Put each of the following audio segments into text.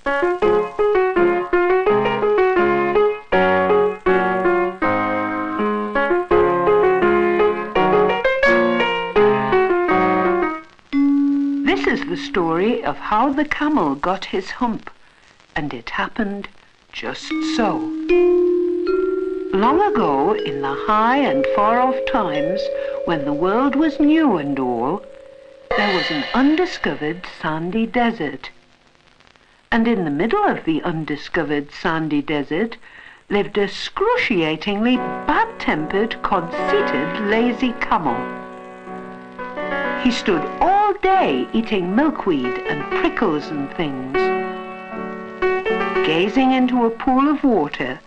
This is the story of how the camel got his hump, and it happened just so. Long ago, in the high and far-off times, when the world was new and all, there was an undiscovered sandy desert. And in the middle of the undiscovered sandy desert lived a excruciatingly bad-tempered, conceited, lazy camel. He stood all day eating milkweed and prickles and things, gazing into a pool of water,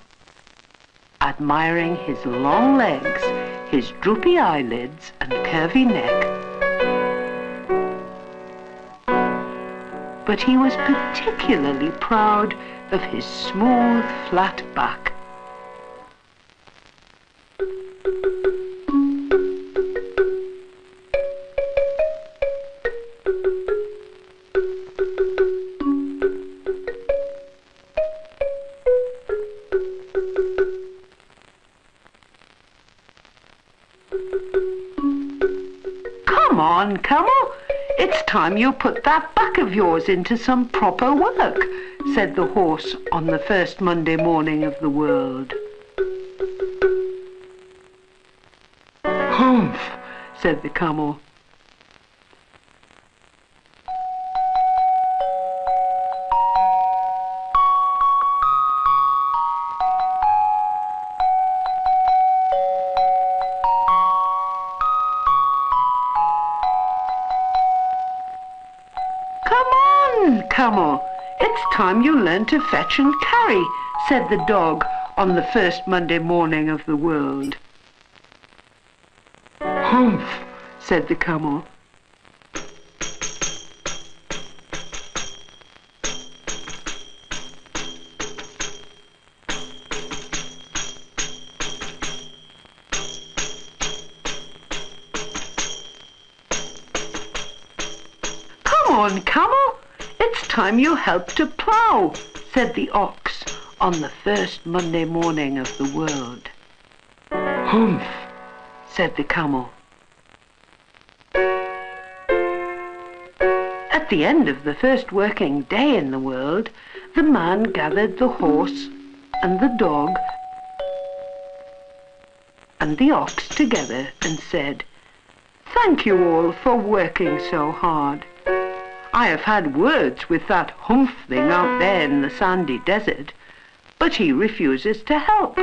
admiring his long legs, his droopy eyelids and curvy neck. But he was particularly proud of his smooth, flat back. Come on, Camel. It's time you put that back of yours into some proper work, said the horse on the first Monday morning of the world. Humph, said the camel. Camel, it's time you learn to fetch and carry, said the dog on the first Monday morning of the world. Humph, said the camel. Come on, Camel. It's time you help to plough, said the ox on the first Monday morning of the world. Humph, said the camel. At the end of the first working day in the world, the man gathered the horse and the dog and the ox together and said, "Thank you all for working so hard. I have had words with that humph thing out there in the sandy desert, but he refuses to help.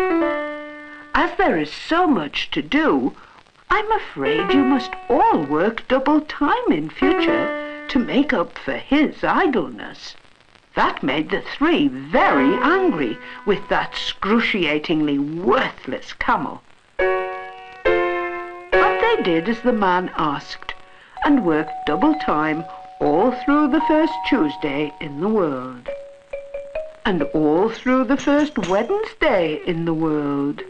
As there is so much to do, I'm afraid you must all work double time in future to make up for his idleness." That made the three very angry with that excruciatingly worthless camel. But they did as the man asked and worked double time all through the first Tuesday in the world, and all through the first Wednesday in the world.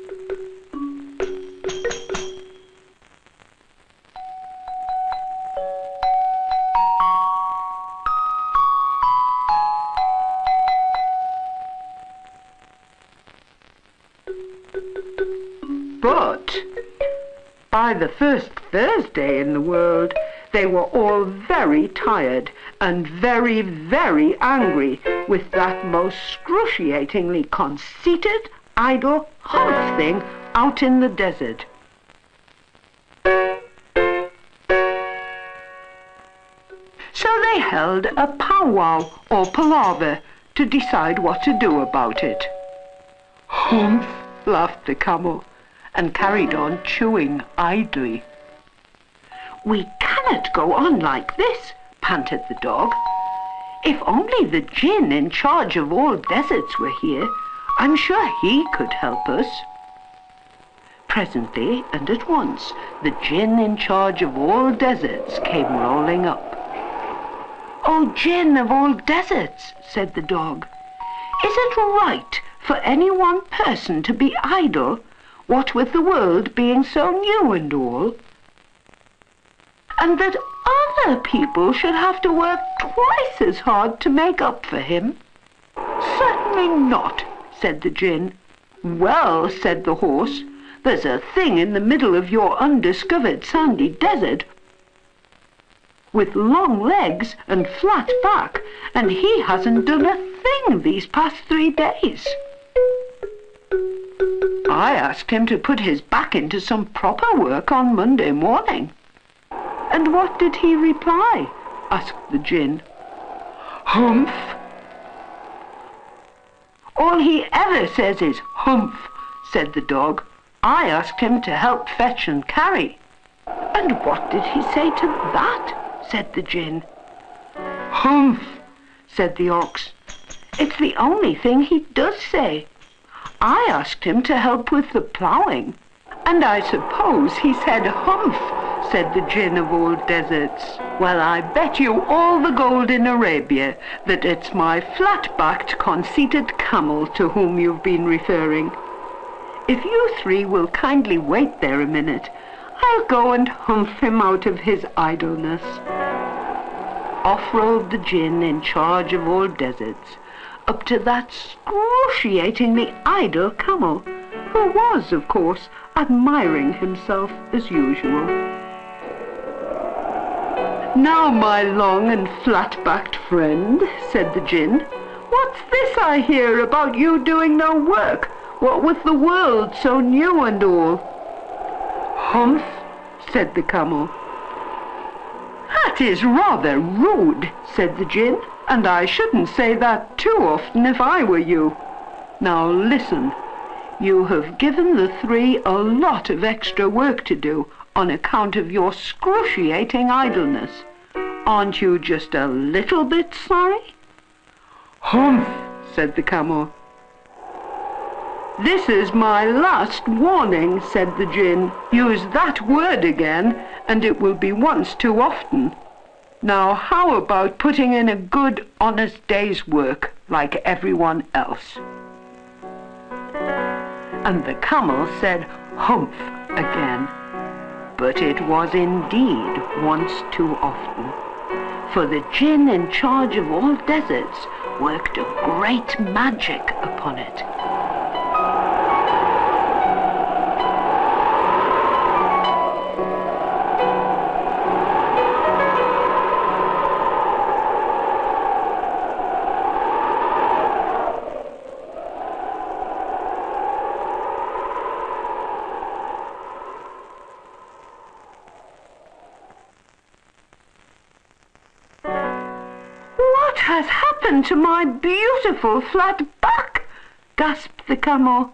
But by the first Thursday in the world, they were all very tired and very, very angry with that most excruciatingly conceited, idle humph thing out in the desert. So they held a powwow or palaver to decide what to do about it. Humph, laughed the camel, and carried on chewing idly. We cannot go on like this, panted the dog. If only the djinn in charge of all deserts were here, I'm sure he could help us. Presently and at once, the djinn in charge of all deserts came rolling up. "O djinn of all deserts," said the dog, "is it right for any one person to be idle, what with the world being so new and all? And that other people should have to work twice as hard to make up for him?" certainly not," said the gin. "Well," said the horse, "there's a thing in the middle of your undiscovered sandy desert with long legs and flat back, and he hasn't done a thing these past 3 days. I asked him to put his back into some proper work on Monday morning." "And what did he reply?" asked the gin. "Humph. All he ever says is humph," said the dog. "I asked him to help fetch and carry." "And what did he say to that?" said the gin. "Humph," said the ox. "It's the only thing he does say. I asked him to help with the ploughing, and I suppose he said humph," said the gin of all deserts. "Well, I bet you all the gold in Arabia that it's my flat-backed, conceited camel to whom you've been referring. If you 3 will kindly wait there a minute, I'll go and humph him out of his idleness." Off rode the gin in charge of all deserts, up to that excruciatingly idle camel, who was, of course, admiring himself as usual. "Now, my long and flat-backed friend," said the gin, "what's this I hear about you doing no work, what with the world so new and all?" "Humph," said the camel. "That is rather rude," said the gin, "and I shouldn't say that too often if I were you. Now listen, you have given the 3 a lot of extra work to do on account of your excruciating idleness. Aren't you just a little bit sorry?" "Humph," said the camel. "This is my last warning," said the gin. "Use that word again, and it will be once too often. Now, how about putting in a good, honest day's work, like everyone else?" And the camel said humph again. But it was indeed once too often, for the gin in charge of all deserts worked a great magic upon it. "What has happened to my beautiful flat back?" gasped the camel.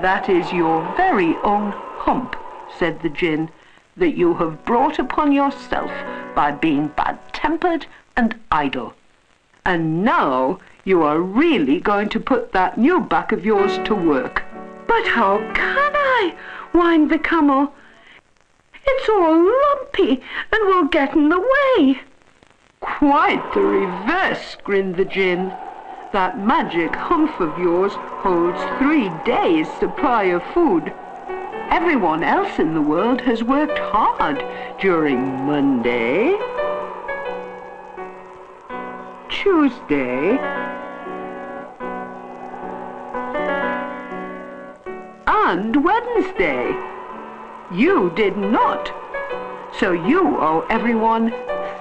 "That is your very own hump," said the gin, "that you have brought upon yourself by being bad-tempered and idle. And now you are really going to put that new back of yours to work." "But how can I?" whined the camel. "It's all lumpy and will get in the way." "Quite the reverse," grinned the gin. "That magic humph of yours holds 3 days' supply of food. Everyone else in the world has worked hard during Monday, Tuesday, and Wednesday. You did not. So you owe everyone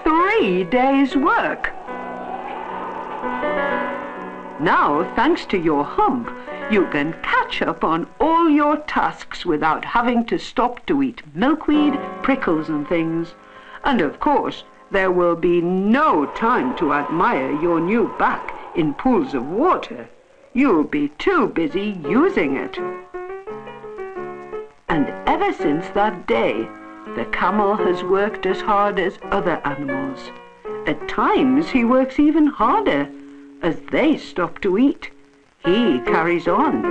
3 days' work. Now, thanks to your hump, you can catch up on all your tasks without having to stop to eat milkweed, prickles and things. And of course, there will be no time to admire your new back in pools of water. You'll be too busy using it." And ever since that day, the camel has worked as hard as other animals. At times he works even harder. As they stop to eat, he carries on,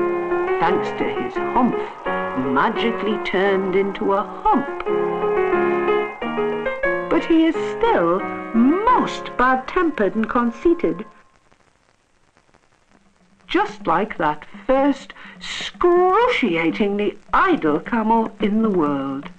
thanks to his hump, magically turned into a hump. But he is still most bad-tempered and conceited, just like that first excruciatingly idle camel in the world.